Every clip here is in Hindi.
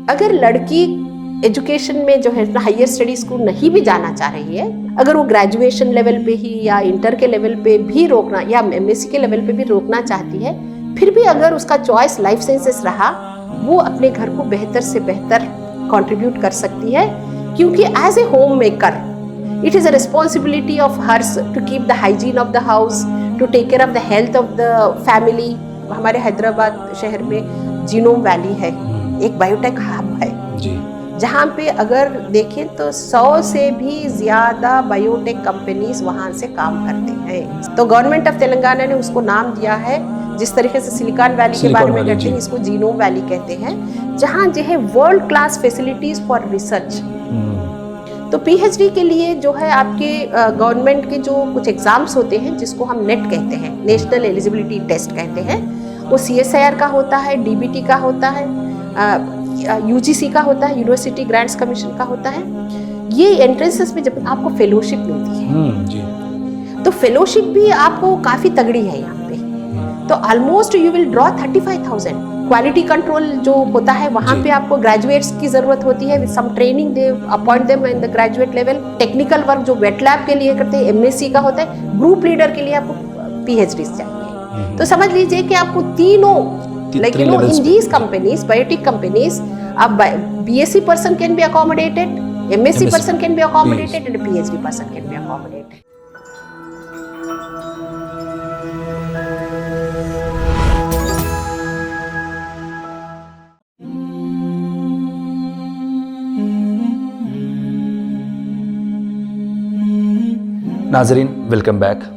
अगर लड़की एजुकेशन में जो है हायर स्टडीज को नहीं भी जाना चाह रही है, अगर वो ग्रेजुएशन लेवल पे ही या इंटर के लेवल पे भी रोकना या एमएससी के लेवल पे भी रोकना चाहती है, फिर भी अगर उसका चॉइस लाइफ साइंसेस रहा, वो अपने घर को बेहतर से बेहतर कंट्रीब्यूट कर सकती है, क्योंकि as a home maker it is a responsibility of hers to keep the hygiene of the house, to take care of the health of the family. हमारे हैदराबाद शहर में जीनोम वैली है, एक बायोटेक हब है जी, जहाँ पे अगर देखें तो 100 से भी ज़्यादा बायोटेक कंपनीज वहाँ से काम करते हैं। तो गवर्नमेंट ऑफ तेलंगाना ने उसको नाम दिया है, जिस तरीके से सिलिकॉन वैली के बारे में कहते हैं, इसको जीनोम वैली कहते हैं, जहाँ जो है world class facilities for research. तो पीएचडी के लिए जो है आपके गवर्नमेंट के जो कुछ एग्जाम्स होते हैं, जिसको हम नेट कहते हैं, नेशनल एलिजिबिलिटी टेस्ट कहते हैं, वो CSIR का होता है, DBT का होता है, UGC का होता है, यूनिवर्सिटी ग्रांट्स कमीशन का होता है। ये एंट्रेंसेस में जब आपको फेलोशिप मिलती है जी, तो फेलोशिप भी आपको काफ़ी तगड़ी है यहाँ पे। तो almost you will draw 35,000। Quality control जो होता है वहाँ पे आपको ग्रेजुएट्स की जरूरत होती है, with some training they appoint them in the graduate level. Technical work जो वेट लैब के लिए करते हैं, MSc का होता है। ग्रुप लीडर के लिए आपको PhD चाहिए। तो समझ लीजिए कि आपको तीनों like you know in these companies, biotech companies, अब BSc person can be accommodated, MSc person can be accommodated, and a PhD person can be accommodated. नाजरीन, वेलकम बैक।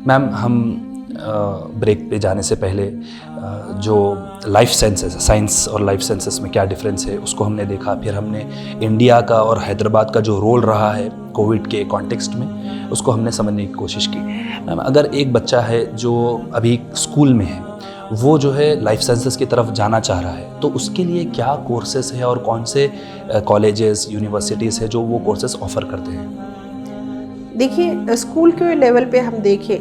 मैम, हम ब्रेक पे जाने से पहले जो लाइफ साइंसेस, साइंस और लाइफ साइंसेस में क्या डिफरेंस है उसको हमने देखा। फिर हमने इंडिया का और हैदराबाद का जो रोल रहा है कोविड के कॉन्टेक्स्ट में, उसको हमने समझने की कोशिश की। मैम, अगर एक बच्चा है जो अभी स्कूल में है, वो जो है लाइफ साइंसेस की तरफ जाना चाह रहा है, तो उसके लिए क्या कोर्सेस है और कौन से कॉलेजेस, यूनिवर्सिटीज़ है जो वो कोर्सेस ऑफ़र करते हैं? देखिए, स्कूल के लेवल पे हम देखें,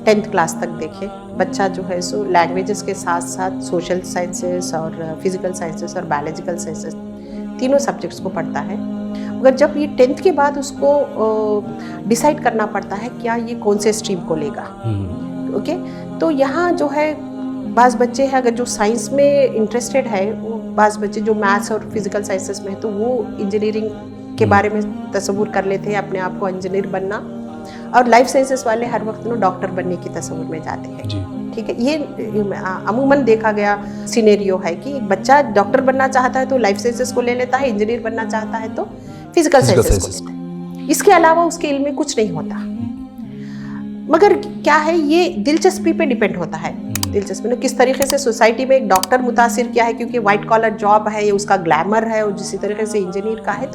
10th क्लास तक देखें, बच्चा जो है सो लैंग्वेजेस के साथ साथ सोशल साइंसेस और फिजिकल साइंसेस और बायोलॉजिकल साइंसेस तीनों सब्जेक्ट्स को पढ़ता है। मगर जब ये 10th के बाद उसको डिसाइड करना पड़ता है क्या ये कौन से स्ट्रीम को लेगा। ओके, तो यहाँ जो है बाज़ बच्चे हैं अगर जो साइंस में इंटरेस्टेड है, वो बाज़ बच्चे जो मैथ्स और फिजिकल साइंसेस में है, तो वो इंजीनियरिंग के बारे में तस्वुर कर लेते हैं अपने आप को इंजीनियर बनना, और लाइफ साइंसेस वाले हर वक्त डॉक्टर बनने की तस्वुर में जाते हैं। ठीक है, ये अमूमन देखा गया सिनेरियो है कि बच्चा डॉक्टर बनना चाहता है तो लाइफ साइंसेस को ले लेता है, इंजीनियर बनना चाहता है तो फिजिकल साइंसेस को लेता है। इसके अलावा उसके इल्म में कुछ नहीं होता। मगर क्या है, ये दिलचस्पी पे डिपेंड होता है। दिलचस्पी किस तरीके से सोसाइटी में एक डॉक्टर मुतासिर किया है, क्योंकि वाइट कॉलर जॉब है, ये उसका ग्लैमर है, और जिस तरीके से इंजीनियर का है।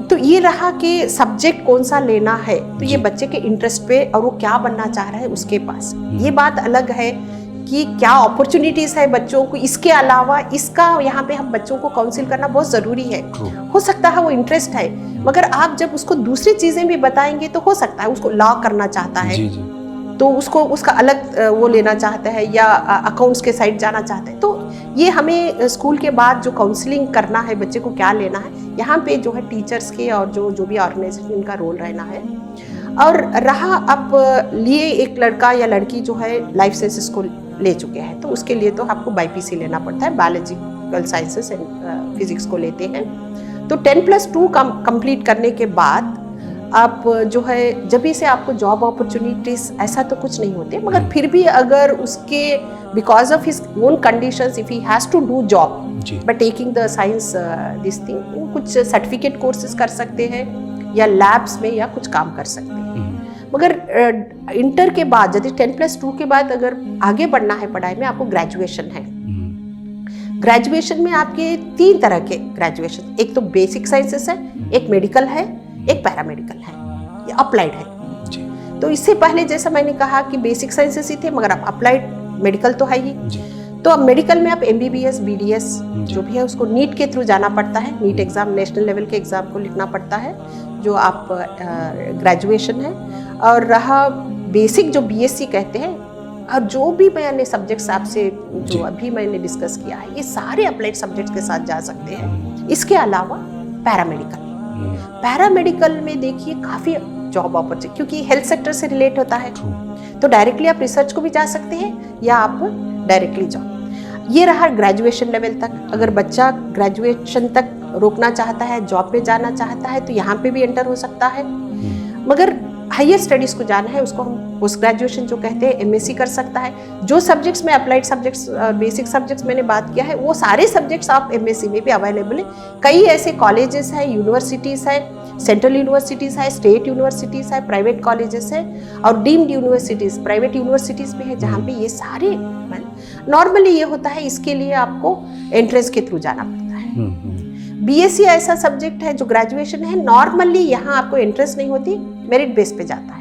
तो ये रहा कि सब्जेक्ट कौन सा लेना है, तो ये बच्चे के इंटरेस्ट पे और वो क्या बनना चाह रहा है उसके पास। ये बात अलग है कि क्या अपॉर्चुनिटीज़ है बच्चों को, इसके अलावा इसका यहाँ पे हम बच्चों को काउंसिल करना बहुत ज़रूरी है। हो सकता है वो इंटरेस्ट है, मगर आप जब उसको दूसरी चीज़ें भी बताएंगे तो हो सकता है उसको लॉ करना चाहता है, तो उसको उसका अलग वो लेना चाहता है, या अकाउंट्स के साइड जाना चाहता है। तो ये हमें स्कूल के बाद जो काउंसलिंग करना है बच्चे को क्या लेना है, यहाँ पे जो है टीचर्स के और जो भी ऑर्गेनाइजेशन का रोल रहना है। और रहा अब लिए एक लड़का या लड़की जो है लाइफ साइंसेस को ले चुके हैं, तो उसके लिए तो आपको BPC लेना पड़ता है, बायोलॉजिकल साइंसेस एंड फिजिक्स को लेते हैं। तो 10+2 कंप्लीट करने के बाद आप जो है जब से आपको जॉब अपॉर्चुनिटीज ऐसा तो कुछ नहीं होते, मगर फिर भी अगर उसके because of his own conditions if he has to do job by taking the science this thing, वो कुछ सर्टिफिकेट कोर्सेज कर सकते हैं या लैब्स में या कुछ काम कर सकते हैं। मगर इंटर के बाद यदि 10+2 के बाद अगर आगे बढ़ना है पढ़ाई में, आपको ग्रेजुएशन है। ग्रेजुएशन में आपके 3 तरह के ग्रेजुएशन, एक तो बेसिक साइंसेस है, एक मेडिकल है, एक पैरामेडिकल है, ये अप्लाइड है। तो इससे पहले जैसा मैंने कहा कि बेसिक साइंसेस ही थे, मगर अब अप्लाइड मेडिकल तो है ही। तो अब मेडिकल में आप MBBS, BDS जो भी है उसको नीट के थ्रू जाना पड़ता है। नीट एग्ज़ाम, नेशनल लेवल के एग्ज़ाम को लिखना पड़ता है, जो आप ग्रेजुएशन है। और रहा बेसिक जो BSc कहते हैं, और जो भी मैंने सब्जेक्ट्स आपसे जो अभी मैंने डिस्कस किया है, ये सारे अप्लाइड सब्जेक्ट्स के साथ जा सकते हैं। इसके अलावा पैरामेडिकल में देखिए काफ़ी जॉब अपॉर्चुनिटी, क्योंकि हेल्थ सेक्टर से रिलेट होता है, तो डायरेक्टली आप रिसर्च को भी जा सकते हैं या आप डायरेक्टली जॉब। ये रहा ग्रेजुएशन लेवल तक। अगर बच्चा ग्रेजुएशन तक रोकना चाहता है, जॉब में जाना चाहता है, तो यहाँ पे भी एंटर हो सकता है। मगर हायर स्टडीज़ को जाना है, उसको हम पोस्ट ग्रेजुएशन जो कहते हैं एमएससी कर सकता है। जो सब्जेक्ट्स में अप्लाइड सब्जेक्ट्स और बेसिक सब्जेक्ट्स मैंने बात किया है, वो सारे सब्जेक्ट्स आप एमएससी में भी अवेलेबल है। कई ऐसे कॉलेजेस हैं, यूनिवर्सिटीज़ है, सेंट्रल यूनिवर्सिटीज़ है, स्टेट यूनिवर्सिटीज़ है, प्राइवेट कॉलेजेस है और डीम्ड यूनिवर्सिटीज़, प्राइवेट यूनिवर्सिटीज़ भी है, जहाँ पे ये सारे नॉर्मली ये होता है। इसके लिए आपको एंट्रेंस के थ्रू जाना पड़ता है। बीएससी ऐसा सब्जेक्ट है जो ग्रेजुएशन है, नॉर्मली यहाँ आपको एंट्रेंस नहीं होती, मेरिट बेस पे जाता है।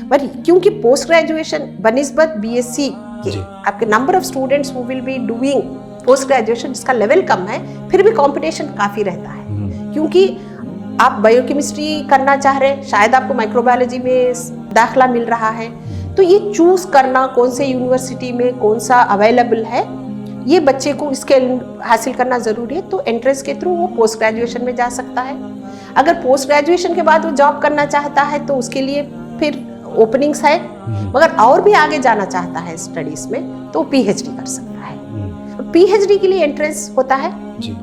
बट क्योंकि पोस्ट ग्रेजुएशन बनिस्बत बीएससी के आपके number of students who will be doing post graduation, जिसका लेवल कम है, फिर भी कंपटीशन काफ़ी रहता है। क्योंकि आप बायोकेमिस्ट्री करना चाह रहे हैं, शायद आपको माइक्रोबायोलॉजी में दाखला मिल रहा है, तो ये चूज़ करना कौन से यूनिवर्सिटी में कौन सा अवेलेबल है, ये बच्चे को इसके हासिल करना ज़रूरी है। तो एंट्रेंस के थ्रू वो पोस्ट ग्रेजुएशन में जा सकता है। अगर पोस्ट ग्रेजुएशन के बाद वो जॉब करना चाहता है तो उसके लिए फिर ओपनिंग्स है। मगर और भी आगे जाना चाहता है स्टडीज़ में तो पीएचडी कर सकता है। पीएचडी के लिए एंट्रेंस होता है।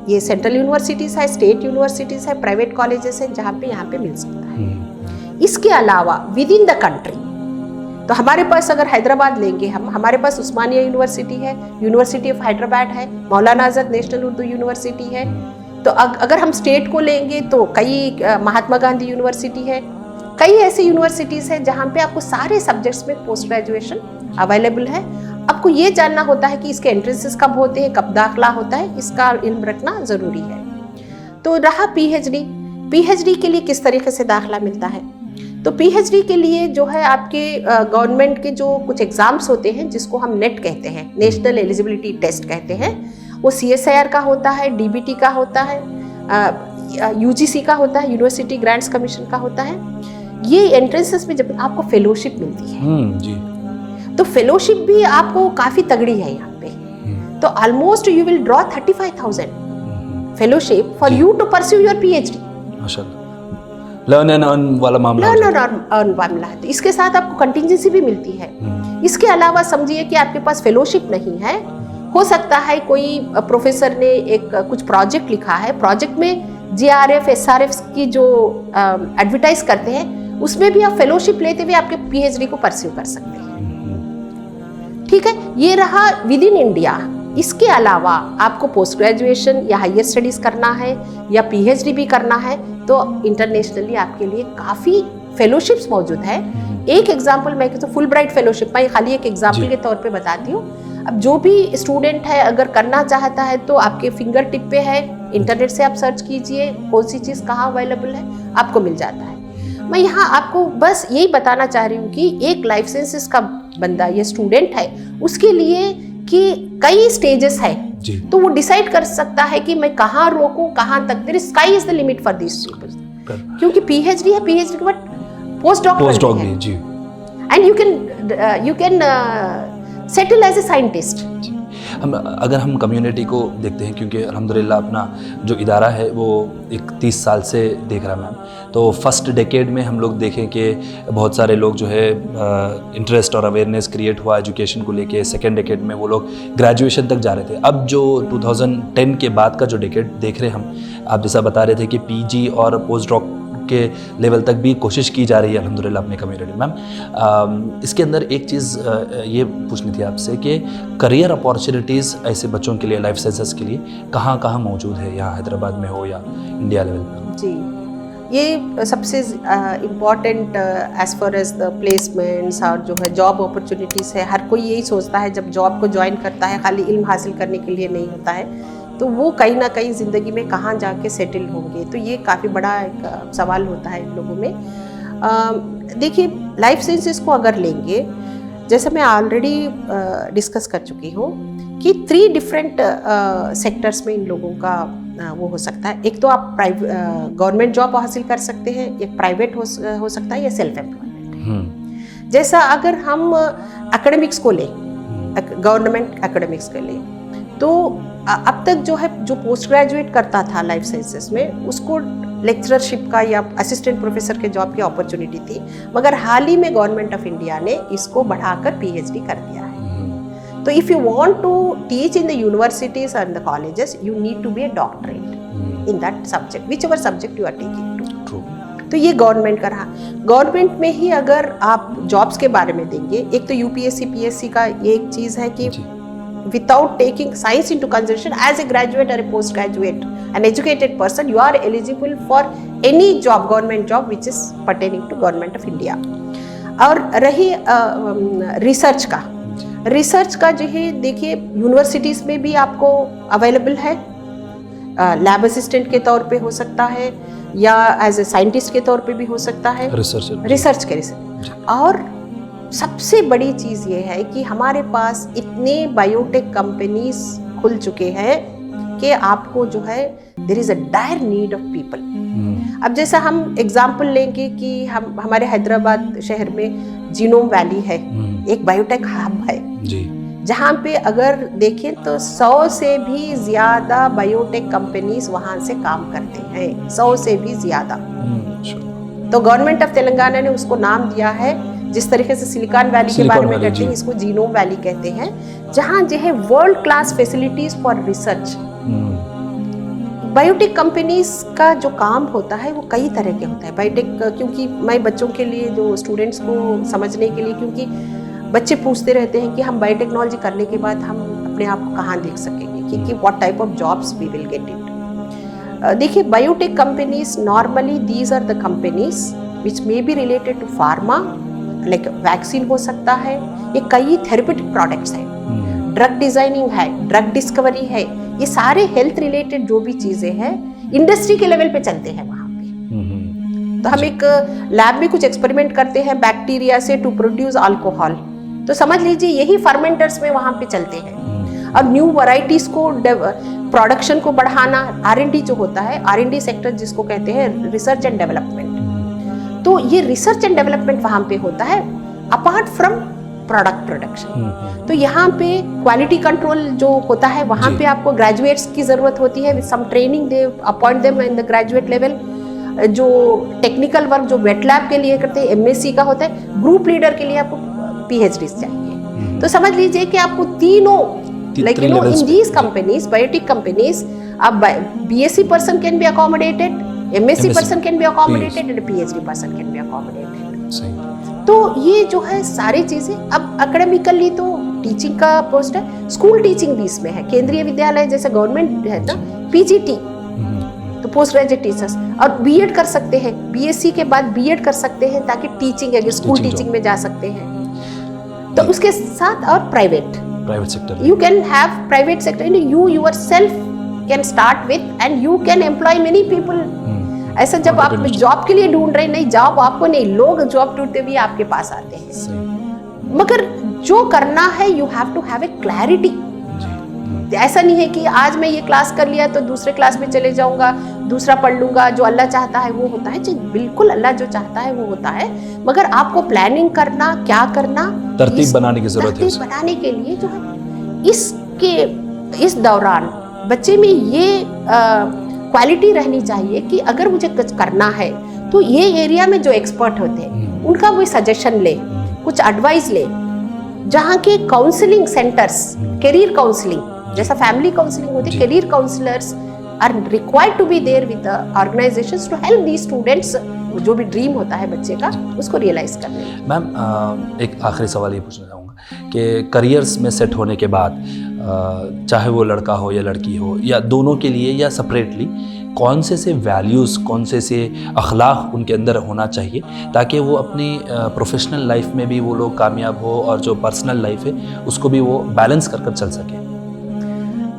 ये सेंट्रल यूनिवर्सिटीज़ है, स्टेट यूनिवर्सिटीज़ है, प्राइवेट कॉलेजेस है, जहाँ पे यहाँ पे मिल सकता है। इसके अलावा विद इन द कंट्री, तो हमारे पास अगर हैदराबाद लेंगे हम, हमारे पास उस्मानिया यूनिवर्सिटी है, यूनिवर्सिटी ऑफ हैदराबाद है, मौलाना आज़ाद नेशनल उर्दू यूनिवर्सिटी है। तो अगर हम स्टेट को लेंगे तो कई महात्मा गांधी यूनिवर्सिटी है, कई ऐसी यूनिवर्सिटीज़ है जहाँ पे आपको सारे सब्जेक्ट्स में पोस्ट ग्रेजुएशन अवेलेबल है। आपको ये जानना होता है कि इसके एंट्रेंसेस कब होते हैं, कब दाखला होता है, इसका इल्म रखना ज़रूरी है। तो रहा पीएचडी के लिए किस तरीके से दाखला मिलता है। तो पीएचडी के लिए जो है आपके गवर्नमेंट के जो कुछ एग्ज़ाम्स होते हैं, जिसको हम नेट कहते हैं, नेशनल एलिजिबिलिटी टेस्ट कहते हैं, वो CSIR का होता है, DBT का होता है, UGC का होता है, यूनिवर्सिटी ग्रांट्स कमीशन का होता है। ये एंट्रेंसेस में जब आपको फेलोशिप मिलती है जी, तो फेलोशिप भी आपको काफ़ी तगड़ी है यहाँ पे। तो almost you will draw 35,000 fellowship for you to pursue your PhD। माशाल्लाह, लर्न एंड अर्न वाला मामला है। तो इसके साथ आपको कंटिजेंसी भी मिलती है। इसके अलावा समझिए कि आपके पास फेलोशिप नहीं है, हो सकता है कोई प्रोफेसर ने एक कुछ प्रोजेक्ट लिखा है, प्रोजेक्ट में JRF SRF की जो एडवर्टाइज करते हैं, उसमें भी आप फेलोशिप लेते हुए आपके PhD को परस्यू कर सकते हैं। ठीक है, ये रहा विद इन इंडिया। इसके अलावा आपको पोस्ट ग्रेजुएशन या हायर स्टडीज़ करना है या PhD भी करना है तो इंटरनेशनली आपके लिए काफ़ी फेलोशिप्स मौजूद है। एक एग्जांपल मैं तो फुल ब्राइट फेलोशिप, मैं खाली एक एग्जांपल के तौर पे बताती हूँ। अब जो भी स्टूडेंट है अगर करना चाहता है तो आपके फिंगर टिप पे है, इंटरनेट से आप सर्च कीजिए कौन सी चीज़ कहाँ अवेलेबल है, आपको मिल जाता है। मैं यहाँ आपको बस यही बताना चाह रही हूँ कि एक लाइफ साइंसेस का बंदा या स्टूडेंट है, उसके लिए कि कई स्टेजेस है, तो वो डिसाइड कर सकता है कि मैं कहाँ रोकूं, कहाँ तक। There is sky is the limit for this people, क्योंकि PhD है, PhD के बाद पोस्ट डॉक्टरेट है जी, and you can settle as a scientist. अगर हम कम्युनिटी को देखते हैं, क्योंकि अल्हम्दुलिल्लाह अपना जो इदारा है वो 30 साल से देख रहा है मैम, तो फर्स्ट डेकेड में हम लोग देखें कि बहुत सारे लोग जो है इंटरेस्ट और अवेयरनेस क्रिएट हुआ एजुकेशन को लेके। सेकेंड डेकेड में वो लोग ग्रेजुएशन तक जा रहे थे। अब जो 2010 के बाद का जो डेकेड देख रहे हैं हम, आप जैसा बता रहे थे कि PG और पोस्ट डॉक के लेवल तक भी कोशिश की जा रही है अल्हम्दुलिल्लाह अपने कम्युनिटी। मैम इसके अंदर एक चीज़ ये पूछनी थी आपसे कि करियर अपॉर्चुनिटीज़ ऐसे बच्चों के लिए, लाइफ साइंसेस के लिए कहाँ कहाँ मौजूद है, यहाँ हैदराबाद में हो या इंडिया लेवल पर? जी, ये सबसे important as far as the placements और जो है जॉब अपॉर्चुनिटीज़ है। हर कोई यही सोचता है जब जॉब को ज्वाइन करता है खाली इल्म हासिल करने के लिए नहीं होता है, तो वो कहीं ना कहीं ज़िंदगी में कहाँ जाके सेटल होंगे, तो ये काफ़ी बड़ा एक सवाल होता है इन लोगों में। देखिए, लाइफ साइंसेस को अगर लेंगे, जैसे मैं ऑलरेडी डिस्कस कर चुकी हूँ कि 3 डिफरेंट सेक्टर्स में इन लोगों का वो हो सकता है। एक तो आप गवर्नमेंट जॉब हासिल कर सकते हैं, एक प्राइवेट हो सकता है या सेल्फ एम्प्लॉयमेंट। जैसा अगर हम एकेडमिक्स को लें, गवर्नमेंट एकेडमिक्स के लिए, तो अब तक जो है जो पोस्ट ग्रेजुएट करता था लाइफ साइंसेस में उसको लेक्चरशिप का या असिस्टेंट प्रोफेसर के जॉब की अपॉर्चुनिटी थी, मगर हाल ही में गवर्नमेंट ऑफ इंडिया ने इसको बढ़ाकर पीएचडी कर दिया है। तो if you want to teach in the universities and the colleges you need to be a doctorate in that subject whichever subject you are taking to. तो ये गवर्नमेंट का रहा। गवर्नमेंट में ही अगर आप जॉब्स के बारे में देंगे, एक तो यूपीएससी पीएससी का एक चीज़ है कि without taking science into consideration as a graduate or a postgraduate, an educated person, you are eligible for any job, government job which is pertaining to government of India. और रही रिसर्च का जो है देखिए यूनिवर्सिटीज़ में भी आपको अवेलेबल है, लैब असिस्टेंट के तौर पे हो सकता है या एज ए साइंटिस्ट के तौर पे भी हो सकता है, रिसर्च के और सबसे बड़ी चीज़ ये है कि हमारे पास इतने बायोटेक कंपनीज खुल चुके हैं कि आपको जो है there is a dire need of people. अब जैसा हम एग्जांपल लेंगे कि हमारे हैदराबाद शहर में जीनोम वैली है, एक बायोटेक हब है जहाँ पे अगर देखें तो 100 से भी ज़्यादा बायोटेक कंपनीज वहाँ से काम करते हैं, 100 से भी ज़्यादा। तो गवर्नमेंट ऑफ तेलंगाना ने उसको नाम दिया है, जिस तरीके से सिलिकॉन वैली के बारे में कहते हैं इसको जीनोम वैली कहते हैं, जहाँ जो है world class facilities for research. Biotech companies का जो काम होता है वो कई तरह के होता है। बायोटेक क्योंकि मैं बच्चों के लिए जो स्टूडेंट्स को समझने के लिए, क्योंकि बच्चे पूछते रहते हैं कि हम बायोटेक्नोलॉजी करने के बाद हम अपने आप को कहाँ देख सकेंगे कि what type of jobs we will get it. देखिए biotech companies normally these are the companies which may be related to pharma, like vaccine हो सकता है, ये कई थेरेप्यूटिक प्रोडक्ट्स हैं, ड्रग डिजाइनिंग है, ड्रग डिस्कवरी है, ये सारे हेल्थ रिलेटेड जो भी चीजें हैं इंडस्ट्री के लेवल पे चलते हैं वहाँ पे। तो हम एक लैब में कुछ एक्सपेरिमेंट करते हैं बैक्टीरिया से टू प्रोड्यूस अल्कोहल, तो समझ लीजिए यही फर्मेंटर्स में वहाँ पे चलते हैं। और न्यू वैरायटीज को प्रोडक्शन को बढ़ाना, R&D जो होता है, R&D सेक्टर जिसको कहते हैं रिसर्च एंड डेवलपमेंट, तो ये रिसर्च एंड डेवलपमेंट वहाँ पे होता है अपार्ट फ्रॉम प्रोडक्ट प्रोडक्शन। तो यहाँ पे क्वालिटी कंट्रोल जो होता है वहाँ पे आपको ग्रेजुएट्स की ज़रूरत होती है, with some training they appoint them in the graduate level. जो टेक्निकल वर्क जो वेट लैब के लिए करते हैं MSc का होता है, ग्रुप लीडर के लिए आपको PhD चाहिए। तो समझ लीजिए कि आपको तीनों like you know in these companies, biotech companies, अब BSc person can be accommodated, MSc person can be accommodated and a PhD person can be accommodated। तो ये जो है सारी चीजें, अब एकेडमिकली तो टीचिंग का पोस्ट है, स्कूल टीचिंग भी इसमें है, केंद्रीय विद्यालय जैसे गवर्नमेंट है ना, PGT तो पोस्ट ग्रेजुएट टीचर्स, और B.Ed कर सकते हैं, BSc के बाद B.Ed कर सकते हैं ताकि टीचिंग है, स्कूल टीचिंग में जा सकते हैं। तो उसके साथ और private sector, you can have private sector, you yourself can start with and you can employ many people. ऐसा जब आप जॉब के लिए ढूंढ रहे, नहीं जॉब आपको नहीं, लोग जॉब ढूंढते हुए आपके पास आते हैं। मगर जो करना है you have to have a clarity. ऐसा नहीं है कि आज मैं ये क्लास कर लिया तो दूसरे क्लास में चले जाऊंगा, दूसरा पढ़ लूंगा, जो अल्लाह चाहता है वो होता है। बिल्कुल अल्लाह जो चाहता है वो होता है, मगर आपको प्लानिंग करना, क्या करना, तरतीब बनाने की जरूरत है। तरतीब बनाने के लिए जो है इस दौरान बच्चे में ये क्वालिटी रहनी चाहिए कि अगर मुझे कुछ करना है तो ये एरिया में जो एक्सपर्ट होते हैं उनका वो सजेशन ले, कुछ एडवाइस ले। जहाँ के काउंसलिंग सेंटर्स, करियर काउंसलिंग जैसा फैमिली काउंसलिंग होती है, career counsellors are required to be there with the organisations to help the students, जो भी ड्रीम होता है बच्चे का उसको रियलाइज करने में। मैम एक आखिरी सवाल ये पूछना चाहूँगा कि करियर्स में सेट होने के बाद चाहे वो लड़का हो या लड़की हो या दोनों के लिए या सेपरेटली, कौन से वैल्यूज़, कौन से अखलाक उनके अंदर होना चाहिए ताकि वो अपनी प्रोफेशनल लाइफ में भी वो लोग कामयाब हो और जो पर्सनल लाइफ है उसको भी वो बैलेंस कर चल सके?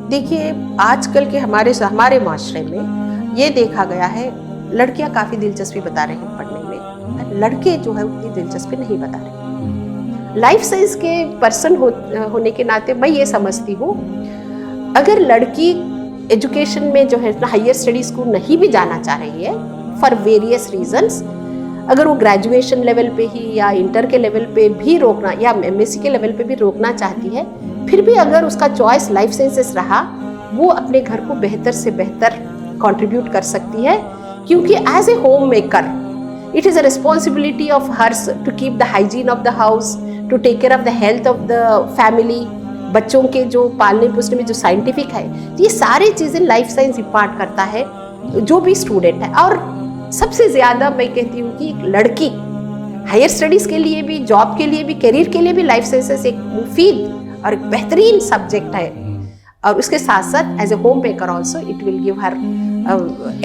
देखिए आजकल के हमारे माशरे में ये देखा गया है, लड़कियां काफ़ी दिलचस्पी बता रही हैं पढ़ने में, लड़के जो है उतनी दिलचस्पी नहीं बता रहे। लाइफ साइंस के पर्सन होने के नाते मैं ये समझती हूँ, अगर लड़की एजुकेशन में जो है हायर स्टडीज़ को नहीं भी जाना चाह रही है फॉर वेरियस रीजंस, अगर वो ग्रेजुएशन लेवल पे ही या इंटर के लेवल पे भी रोकना या एमएससी के लेवल पे भी रोकना चाहती है, फिर भी अगर उसका चॉइस लाइफ साइंसेस रहा, वो अपने घर को बेहतर से बेहतर कंट्रीब्यूट कर सकती है, क्योंकि as a home maker it is a responsibility of hers to keep the hygiene of the house, to take care of the health of the family, बच्चों के जो पालने पोसने में जो साइंटिफिक है, ये सारी चीज़ें लाइफ साइंस इम्पार्ट करता है जो भी स्टूडेंट है। और सबसे ज़्यादा मैं कहती हूँ कि एक लड़की हायर स्टडीज़ के लिए भी, जॉब के लिए भी, करियर के लिए भी लाइफ साइंसेस एक मुफीद और एक बेहतरीन सब्जेक्ट है। और उसके साथ साथ as a home maker also it will give her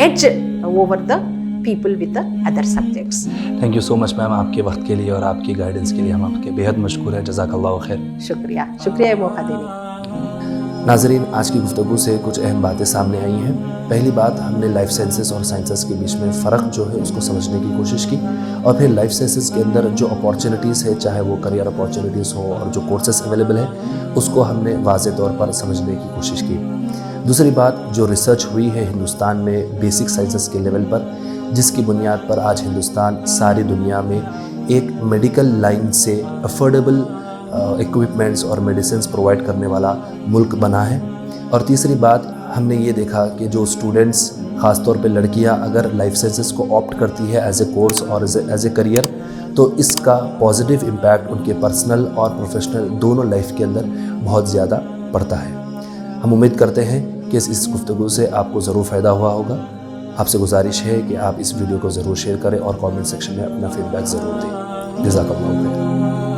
edge over the people with the other subjects. Thank you so much ma'am, आपके वक्त के लिए और आपकी गाइडेंस के लिए हम आपके बेहद मशकूर हैं। जज़ाकल्लाह खैर। शुक्रिया, शुक्रिया ये मौका देने। नाज़रीन, आज की गुफ्तगू से कुछ अहम बातें सामने आई हैं। पहली बात, हमने लाइफ साइंसेस और साइंसेस के बीच में फ़र्क जो है उसको समझने की कोशिश की, और फिर लाइफ साइंसेस के अंदर जो अपॉर्चुनिटीज़ है, चाहे वो करियर अपॉर्चुनिटीज़ हो और जो कोर्सेस अवेलेबल है, उसको हमने वाज़े तौर पर समझने की कोशिश की। दूसरी बात, जो रिसर्च हुई है हिंदुस्तान में बेसिक साइंसेस के लेवल पर, जिसकी बुनियाद पर आज हिंदुस्तान सारी दुनिया में एक मेडिकल लाइन से अफोर्डेबल इक्विपमेंट्स और मेडिसिन्स प्रोवाइड करने वाला मुल्क बना है। और तीसरी बात, हमने ये देखा कि जो स्टूडेंट्स, ख़ास तौर पे लड़कियां, अगर लाइफ साइंसेस को ऑप्ट करती है एज ए कोर्स और एज ए करियर, तो इसका पॉजिटिव इम्पैक्ट उनके पर्सनल और प्रोफेशनल दोनों लाइफ के अंदर बहुत ज़्यादा पड़ता है। हम उम्मीद करते हैं कि इस गुफ्तगू से आपको ज़रूर फ़ायदा हुआ होगा। आपसे गुजारिश है कि आप इस वीडियो को ज़रूर शेयर करें और कमेंट सेक्शन में अपना फीडबैक ज़रूर दें। जज़ाकल्लाह खैर।